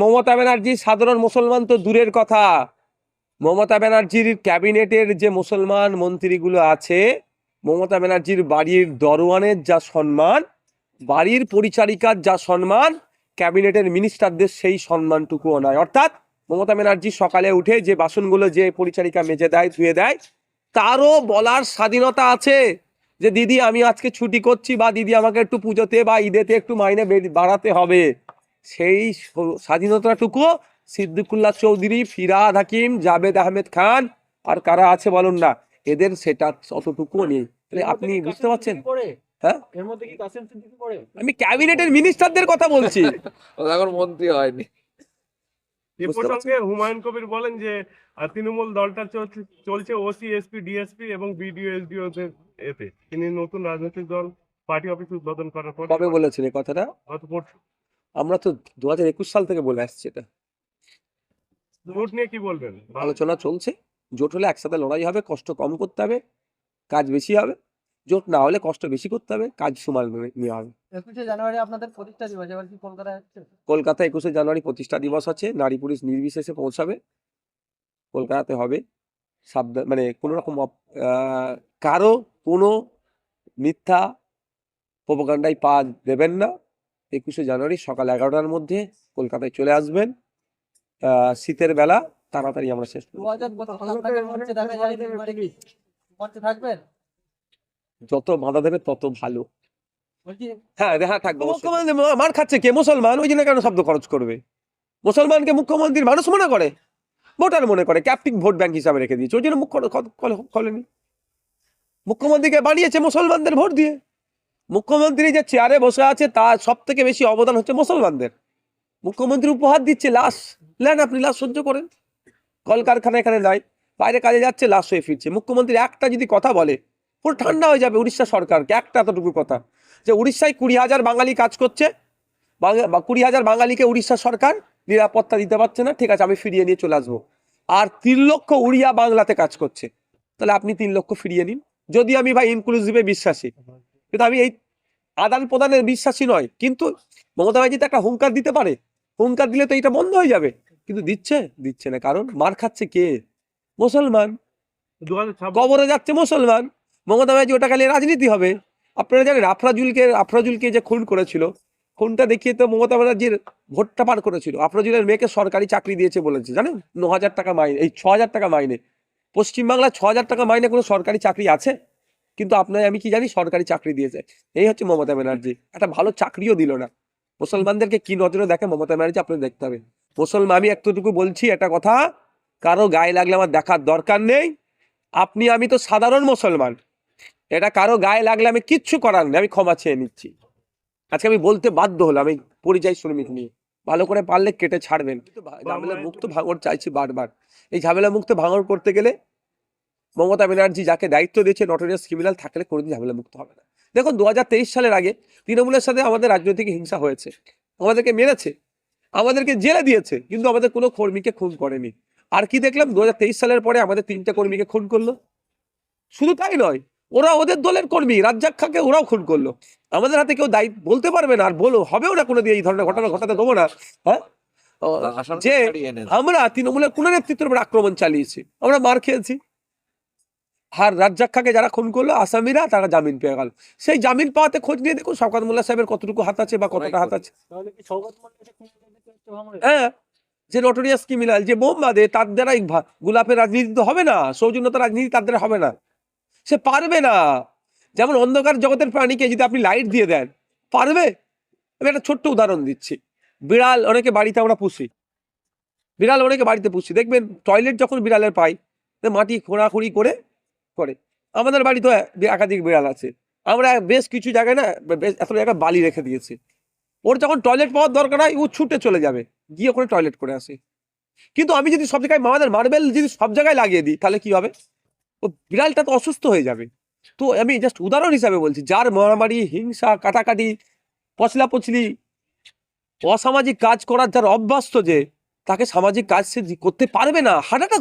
মমতা ব্যানার্জি সাধারণ মুসলমান তো দূরের কথা, মমতা ব্যানার্জির ক্যাবিনেটের যে মুসলমান মন্ত্রীগুলো আছে, মমতা ব্যানার্জির বাড়ির দরওয়ানের যা সম্মান, বাড়ির পরিচারিকার যা সম্মান, ক্যাবিনেটের মিনিস্টারদের সেই সম্মানটুকুও নয়। অর্থাৎ মমতা ব্যানার্জি সকালে উঠে যে বাসনগুলো যে পরিচারিকা মেজে দেয়, ধুয়ে দেয়, তারও বলার স্বাধীনতা আছে যে দিদি আমি আজকে ছুটি করছি, বা দিদি আমাকে একটু পুজোতে বা ঈদেতে একটু মাইনে বাড়াতে হবে। সেই স্বাধীনতাটুকু সিদ্দিকুল্লাহ চৌধুরী, ফিরহাদ হাকিম, জাভেদ আহমেদ খান আর কারা আছে বলুন না, এদের সেটা অতটুকু নেই। তাহলে আপনি বুঝতে পারছেন? হ্যাঁ, এর মধ্যে কি কাসেম সিদ্দিকী পড়ে? আমি ক্যাবিনেটের মিনিস্টারদের কথা বলছি, এখন মন্ত্রী হয়নি। এ প্রসঙ্গে হুমায়ুন কবির বলেন যে তৃণমূল দলটা চলছে ওসি, এসপি, ডিএসপি এবং বিডিও, এসডিও দের এতে। তিনি নতুন রাজনৈতিক দল পার্টি অফিস উদ্বোধন করার পর কবে বলেছেন এই কথাটা? গত পরশু। আমরা তো 2021 সাল থেকে বলে আসছি এটা। জোট নিয়ে কি বলবেন? আলোচনা চলছে। জোট হলে একসাথে লড়াই হবে, কষ্ট কম করতে হবে, কাজ বেশি হবে। জোট না হলে কষ্ট বেশি করতে হবে, কাজ সমান নেওয়া হবে। 21শে জানুয়ারি আপনাদের প্রতিষ্ঠা দিবস, এবার কি কলকাতায় হচ্ছে? কলকাতা 21শে জানুয়ারি প্রতিষ্ঠা দিবস আছে, নারী পুরুষ নির্বিশেষে পৌঁছাবে, কলকাতাতে হবে। সাবধান, মানে কোনো রকম কারো কোনো মিথ্যা প্রোপাগান্ডায় পা দেবেন না। 21শে জানুয়ারি সকাল 11টার মধ্যে কলকাতায় চলে আসবেন। শীতের বেলা তাড়াতাড়ি আমরা শেষ করব। 2022 আপনাকে মঞ্চে দেখা যায়নি, এবারে কি মঞ্চে থাকবেন? যত বাধা দেবে তত ভালো। বলছি হ্যাঁ, দেখা থাকবে। মুখ্যমন্ত্রী মার খাচ্ছে কে? মুসলমান, ওই জন্য কেন শব্দ খরচ করবে? মুসলমানকে মুখ্যমন্ত্রীর মানুষ মনে করে, ভোটার মনে করে, ক্যাপ্টিভ ভোট ব্যাংক হিসাবে রেখে দিয়েছে, ওই জন্য মুখ খোলেনি। মুখ্যমন্ত্রীকে বানিয়েছে মুসলমানদের ভোট দিয়ে। মুখ্যমন্ত্রী যে চেয়ারে বসে আছে তার সব থেকে বেশি অবদান হচ্ছে মুসলমানদের। মুখ্যমন্ত্রী উপহার দিচ্ছে লাশ, নেন আপনি লাশ সহ্য করেন। কলকারখানা এখানে নাই, বাইরে কাজে যাচ্ছে, লাশ হয়ে ফিরছে। মুখ্যমন্ত্রী একটা যদি কথা বলে পুরো ঠান্ডা হয়ে যাবে উড়িষ্যা সরকারকে। একটা এতটুকু কথা, যে উড়িষ্যায় 20,000 বাঙালি কাজ করছে, 20,000 বাঙালিকে উড়িষ্যা সরকার নিরাপত্তা দিতে পারছে না, ঠিক আছে আমি ফিরিয়ে নিয়ে চলে আসবো। আর 3 লক্ষ উড়িয়া বাংলাতে কাজ করছে, তাহলে আপনি 3 লক্ষ ফিরিয়ে নিন। যদি আমি ভাই ইনক্লুসিভে বিশ্বাসী, কিন্তু আমি এই আদান প্রদানের বিশ্বাসী নয়। কিন্তু মমতা ব্যানার্জি তো একটা হুঙ্কার দিতে পারে, হুঙ্কার দিলে তো এটা বন্ধ হয়ে যাবে, কিন্তু দিচ্ছে না। কারণ মার খাচ্ছে কে? মুসলমান। 2026 কবরে যাচ্ছে মুসলমান। মমতা ব্যানার্জি ওটা খালি রাজনীতি হবে। আপনারা জানেন আফরাজুলকে যে খুন করেছিল, খুনটা দেখিয়ে তো মমতা ব্যানার্জির ভোটটা পার করেছিল। আফরাজুলের মেয়েকে সরকারি চাকরি দিয়েছে বলেছে, জানেন? 9,000 টাকা মাইনে, এই 6,000 টাকা মাইনে। পশ্চিমবাংলায় 6,000 টাকা মাইনে কোনো সরকারি চাকরি আছে? কিন্তু আপনার আমি কি জানি সরকারি চাকরি দিয়েছে। এই হচ্ছে মমতা ব্যানার্জি। একটা ভালো চাকরিও দিল না। মুসলমানদেরকে কি নজরে দেখে মমতা ব্যানার্জি, আপনার দেখতে হবে। মুসলমান, আমি একটুটুকু বলছি একটা কথা, কারো গায়ে লাগলে আমার দেখার দরকার নেই। আমি তো সাধারণ মুসলমান, এটা কারো গায়ে লাগলে আমি কিচ্ছু করার নেই, আমি ক্ষমা চেয়ে নিচ্ছি। আজকে আমি বলতে বাধ্য হলাম এই পরিযায়ী শ্রমিক নিয়ে। ভালো করে পারলে কেটে ছাড়বেন। ঝামেলা মুক্ত ভাঙড় চাইছি বারবার। এই ঝামেলা মুক্ত ভাঙড় করতে গেলে মমতা ব্যানার্জি যাকে দায়িত্ব দিয়েছে নটোরিয়াস ক্রিমিনাল থাকলে কোনোদিন ঝামেলা মুক্ত হবে না। দেখুন 2023 সালের আগে তৃণমূলের সাথে আমাদের রাজনৈতিক হিংসা হয়েছে, আমাদেরকে মেরেছে, আমাদেরকে জেলে দিয়েছে, কিন্তু আমাদের কোনো কর্মীকে খুন করেনি। আর কি দেখলাম, 2023 সালের পরে আমাদের 3টে কর্মীকে খুন করলো। শুধু তাই নয়, ওরা ওদের দলের কর্মী রাজ্জাক খাকে ওরাও খুন করলো। আমাদের হাতে কেউ দায়িত্ব বলতে পারবে না, আর হবেও না কোনোদিন, এই ধরনের ঘটনা ঘটাতে দেবো না। হ্যাঁ, যে আমরা তৃণমূলের কোন নেতৃত্বের উপর আক্রমণ চালিয়েছি, আমরা মার খেয়েছি। আর রাজ্জাক খাকে যারা খুন করলো আসামিরা, তারা জামিন পেয়ে গেল। সেই জামিন পাওয়াতে খোঁজ নিয়ে দেখুন শওকত মোল্লা সাহেবের কতটুকু হাত আছে বা কতটা হাত আছে। তাহলে কি সৌগত মল্লিককে খুন করতে হচ্ছে ভাঙড়ে? হ্যাঁ, যে নটোরিয়াস ক্রিমিনাল, যে বোম বাঁধে, তার দ্বারা গোলাপের রাজনীতি তো হবে না, সৌজন্যতা রাজনীতি তার দ্বারা হবে না, সে পারবে না। যেমন অন্ধকার জগতের প্রাণীকে যদি আপনি লাইট দিয়ে দেন, পারবে? আমি একটা ছোট্ট উদাহরণ দিচ্ছি। বিড়াল অনেকে বাড়িতে আমরা পুষি, বিড়াল অনেকে বাড়িতে পুষি, দেখবেন টয়লেট যখন বিড়ালের পাই, মাটি খোঁড়াখুড়ি করে করে। আমাদের বাড়ি তো একাধিক বিড়াল আছে, আমরা বেশ কিছু জায়গায় না, বেশ এত জায়গায় বালি রেখে দিয়েছি। ওর যখন টয়লেট পাওয়ার দরকার হয়, ও ছুটে চলে যাবে, গিয়ে ওখানে টয়লেট করে আসে। কিন্তু আমি যদি সব জায়গায় আমাদের মার্বেল যদি সব জায়গায় লাগিয়ে দিই, তাহলে কি হবে? ও বিড়ালটা তো অসুস্থ হয়ে যাবে। তো আমি জাস্ট উদাহরণ হিসাবে বলছি, যার মারামারি, হিংসা, কাটাকাটি, পচলাপচলি, অসামাজিক কাজ করার যার অভ্যস্ত, যে তাকে সামাজিক কাজ সে করতে পারবে না। হাঁটাটা